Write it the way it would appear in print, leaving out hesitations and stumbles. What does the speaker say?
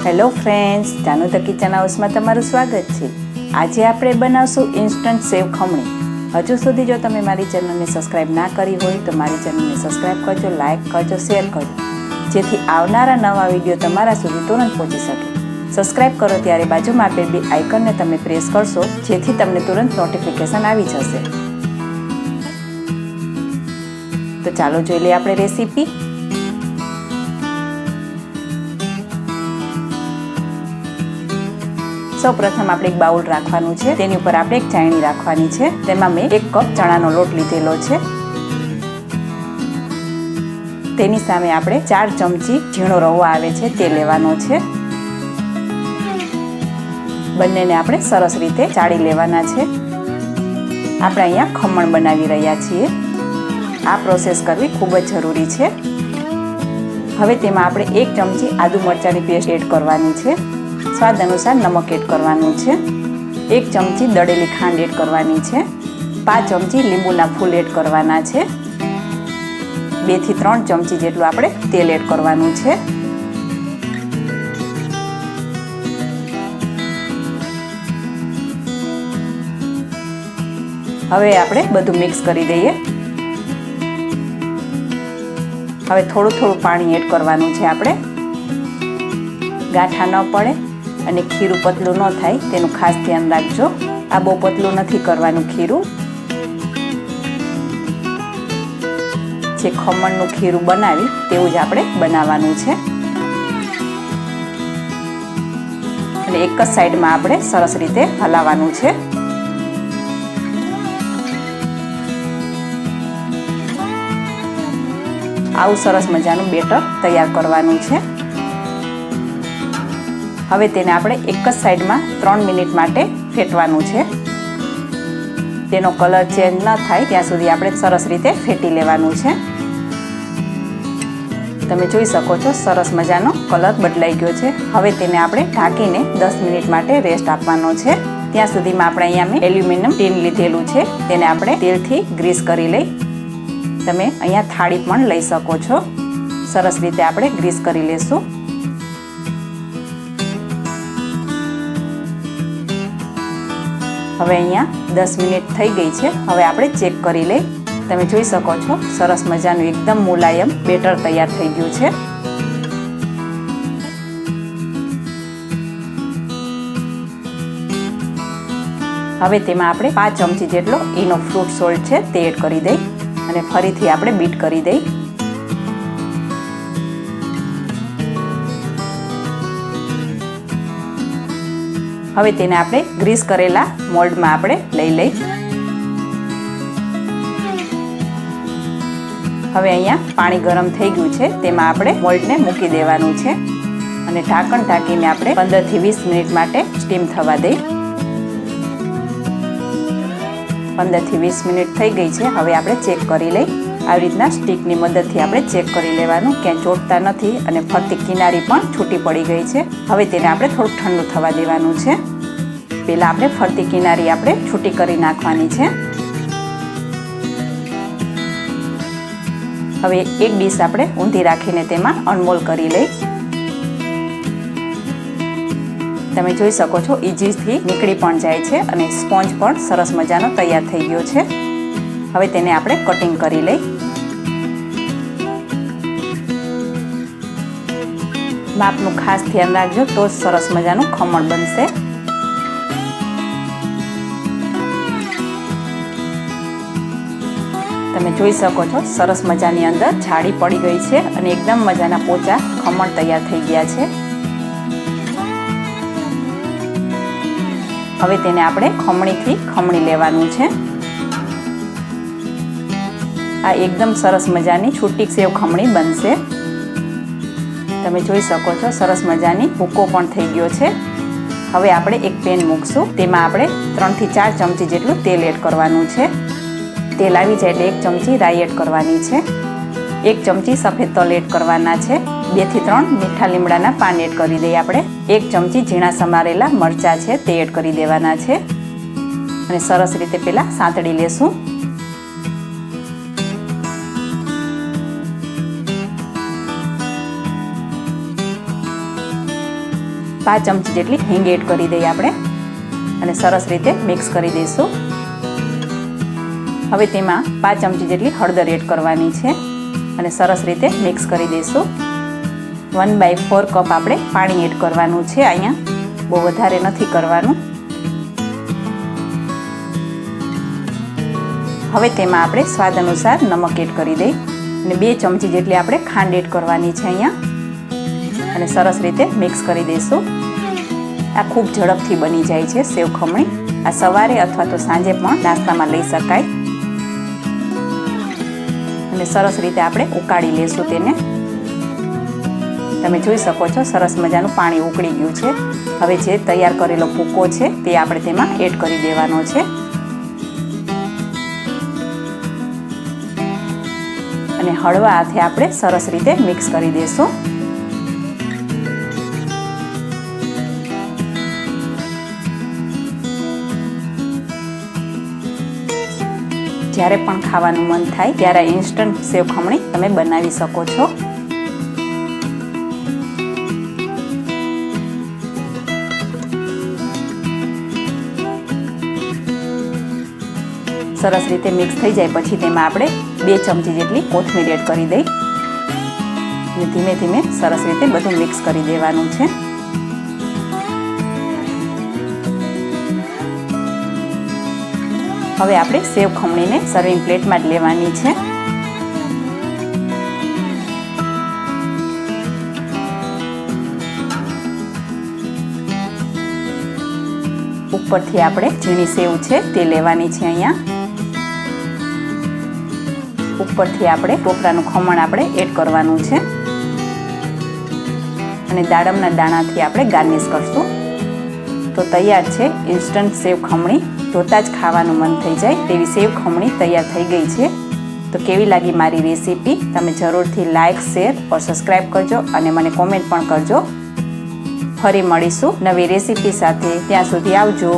Hello friends, Janu the kitchen હાઉસમાં તમારું સ્વાગત છે। આજે આપણે બનાવશું ઇન્સ્ટન્ટ સેવ ખમણી। હજુ સુધી જો તમે મારી ચેનલને સબસ્ક્રાઇબ ના કરી હોય તો મારી ચેનલને સબસ્ક્રાઇબ કરજો, લાઇક કરજો, શેર કરજો, જેથી આવનારા નવા વિડીયો તમારા સુધી તુરંત પહોંચી શકે। સબસ્ક્રાઇબ કરો ત્યારે બાજુમાં આપેલ બે આઇકનને તમે પ્રેસ કરશો, જેથી તમને તુરંત નોટિફિકેશન આવી જશે। તો ચાલો જોઈ લઈએ આપણે રેસીપી। સૌપ્રથમ આપણે એક બાઉલ રાખવાનું છે, તેની ઉપર આપણે એક ચાયણી રાખવાની છે। તેમાં મેં 1 કપ ચણાનો લોટ લીધેલો છે। તેની સામે આપણે 4 ચમચી ઝીણો રવો આવે છે તે લેવાનો છે। બંનેને આપણે સરસ રીતે ચાળી લેવાના છે। આપણે અહીંયા ખમણ બનાવી રહ્યા છીએ। આ પ્રોસેસ કરવી ખૂબ જ જરૂરી છે। હવે તેમાં આપણે 1 ચમચી આદુ મરચાંની પેસ્ટ એડ કરવાની છે। સ્વાદ અનુસાર નમક એડ કરવાનું છે। 1 ચમચી દળેલી ખાંડ એડ કરવાની છે। 5 ચમચી લીંબુના ફૂલ એડ કરવાના છે। 2 થી 3 ચમચી જેટલું આપણે તેલ એડ કરવાનું છે। હવે આપણે બધું મિક્સ કરી દઈએ। હવે થોડું પાણી એડ કરવાનું છે આપણે, ગાંઠા ન પડે અને ખીરું પતલું ન થાય તેનું ખાસ ધ્યાન રાખજો। આ બહુ પતલું નથી કરવાનું ખીરું, જે ખમણનું ખીરું બનાવી તેવું જ આપણે બનાવવાનું છે। અને એક જ સાઈડમાં આપણે સરસ રીતે હલાવવાનું છે। આવું સરસ મજાનું બેટર તૈયાર કરવાનું છે। હવે તેને આપણે એક જ સાઈડમાં 3 મિનિટ માટે ફેટવાનું છે। તેનો કલર ચેન્જ ન થાય ત્યાં સુધી આપણે સરસ રીતે ફેટી લેવાનું છે। તમે જોઈ શકો છો સરસ મજાનો કલર બદલાઈ ગયો છે। હવે તેને આપણે ઢાંકીને 10 મિનિટ માટે રેસ્ટ આપવાનો છે। ત્યાં સુધીમાં આપણે અહીંયા મેં એલ્યુમિનિયમ ટીન લીધેલું છે, તેને આપણે તેલથી ગ્રીસ કરી લઈ। તમે અહીંયા થાળી પણ લઈ શકો છો। સરસ રીતે આપણે ગ્રીસ કરી લેશું। હવે અહીંયા 10 મિનિટ થઈ ગઈ છે। હવે આપણે ચેક કરી લઈ। તમે જોઈ શકો છો સરસ મજાનું એકદમ મુલાયમ બેટર તૈયાર થઈ ગયું છે। હવે તેમાં આપણે 5 ચમચી જેટલો ઈનો ફ્રૂટ સોલ્ટ છે તે એડ કરી દઈ અને ફરીથી આપણે બીટ કરી દઈ। હવે તેને આપણે ગ્રીસ કરેલા મોલ્ડમાં આપણે લઈ લઈ। હવે અહીંયા પાણી ગરમ થઈ ગયું છે, તેમાં આપણે મોલ્ડને મૂકી દેવાનું છે અને ઢાંકણ ઢાંકીને આપણે 15 થી 20 મિનિટ માટે સ્ટીમ થવા દઈ। 15 થી 20 મિનિટ થઈ ગઈ છે। હવે આપણે ચેક કરી લઈ। આવી રીતના સ્ટીકની મદદથી આપણે ચેક કરી લેવાનું, ક્યાંય ચોટતા નથી અને ફરતી કિનારી પણ છૂટી પડી ગઈ છે। હવે તેને આપણે થોડુંક ઠંડુ થવા દેવાનું છે। પહેલા આપણે ફરતી કિનારી આપણે છૂટી કરી નાખવાની છે। હવે એક ડીશ આપણે ઊંધી રાખીને તેમાં અનમોલ કરી લઈ। તમે જોઈ શકો છો ઇઝીથી નીકળી પણ જાય છે અને સ્પોન્જ પણ સરસ મજાનો તૈયાર થઈ ગયો છે। હવે તેને આપણે કટિંગ કરી લઈ। માપનું ખાસ ધ્યાન રાખજો, તો જ સરસ મજાનું ખમણ બનશે। તમે જોઈ શકો છો સરસ મજાની અંદર જાળી પડી ગઈ છે અને એકદમ મજાના પોચા ખમણ તૈયાર થઈ ગયા છે। હવે તેને આપણે ખમણીથી ખમણી લેવાનું છે। આ એકદમ સરસ મજાની છૂટી સેવ ખમણી બનશે। તમે જોઈ શકો છો સરસ મજાની ભૂકો પણ થઈ ગયો છે। હવે આપણે એક પેન મૂકશું, તેમાં આપણે 3 થી 4 ચમચી જેટલું તેલ એડ કરવાનું છે। તેલ આવી જાય એટલે 1 ચમચી રાઈ એડ કરવાની છે। 1 ચમચી સફેદ તલ એડ કરવાના છે। 2 થી 3 મીઠા લીમડાના પાન એડ કરી દઈએ આપણે। 1 ચમચી ઝીણા સમારેલા મરચાં છે તે એડ કરી દેવાના છે અને સરસ રીતે પહેલા સાંતળી લેશું। 5 ચમચી જેટલી હિંગ એડ કરી દઈએ આપણે અને સરસ રીતે મિક્સ કરી દઈશું. હવે તેમાં 5 ચમચી જેટલી હળદર એડ કરવાની છે અને સરસ રીતે મિક્સ કરી દઈશું. 1/4 કપ આપણે પાણી એડ કરવાનું છે. અહીંયા બહુ વધારે નથી કરવાનું. હવે તેમાં આપણે સ્વાદ અનુસાર નમક એડ કરી દઈએ અને 2 ચમચી જેટલી આપણે ખાંડ એડ કરવાની છે અહીંયા અને સરસ રીતે મિક્સ કરી દઈશું. આ ખૂબ ઝડપથી બની જાય છે સેવ ખમણી. આ સવારે અથવા તો સાંજે પણ નાસ્તામાં લઈ શકાય. અને સરસ રીતે આપણે ઉકાળી લેશું તેને. તમે જોઈ શકો છો સરસ મજાનું પાણી ઉકળી ગયું છે. હવે જે તૈયાર કરેલો ભૂકો છે તે આપણે તેમાં એડ કરી દેવાનો છે અને હળવા હાથે આપણે સરસ રીતે મિક્સ કરી દઈશું. જ્યારે પણ ખાવાનું મન થાય ત્યારે ઇન્સ્ટન્ટ સેવ ખમણી તમે બનાવી શકો છો. સરસ રીતે મિક્સ થઈ જાય પછી તેમાં આપણે 2 ચમચી જેટલી કોથમીર એડ કરી દઈ અને ધીમે ધીમે સરસ રીતે બધું મિક્સ કરી દેવાનું છે. હવે આપણે સેવ ખમણીને સર્વિંગ પ્લેટમાં જ લેવાની છે. ઉપરથી આપણે ઝીણી સેવ છે તે લેવાની છે. અહીંયા ઉપરથી આપણે ટોપરાનું ખમણ આપણે એડ કરવાનું છે અને દાડમના દાણાથી આપણે ગાર્નિશ કરશું. તો તૈયાર છે ઇન્સ્ટન્ટ સેવ ખમણી. જોતાં જ ખાવાનું મન થઈ જાય તેવી સેવ ખમણી તૈયાર થઈ ગઈ છે. તો કેવી લાગી મારી રેસીપી તમે જરૂરથી લાઇક, શેર और સબસ્ક્રાઈબ કરજો અને મને કોમેન્ટ પણ કરજો. ફરી મળીશું નવી રેસીપી સાથે. ત્યાં સુધી આવજો.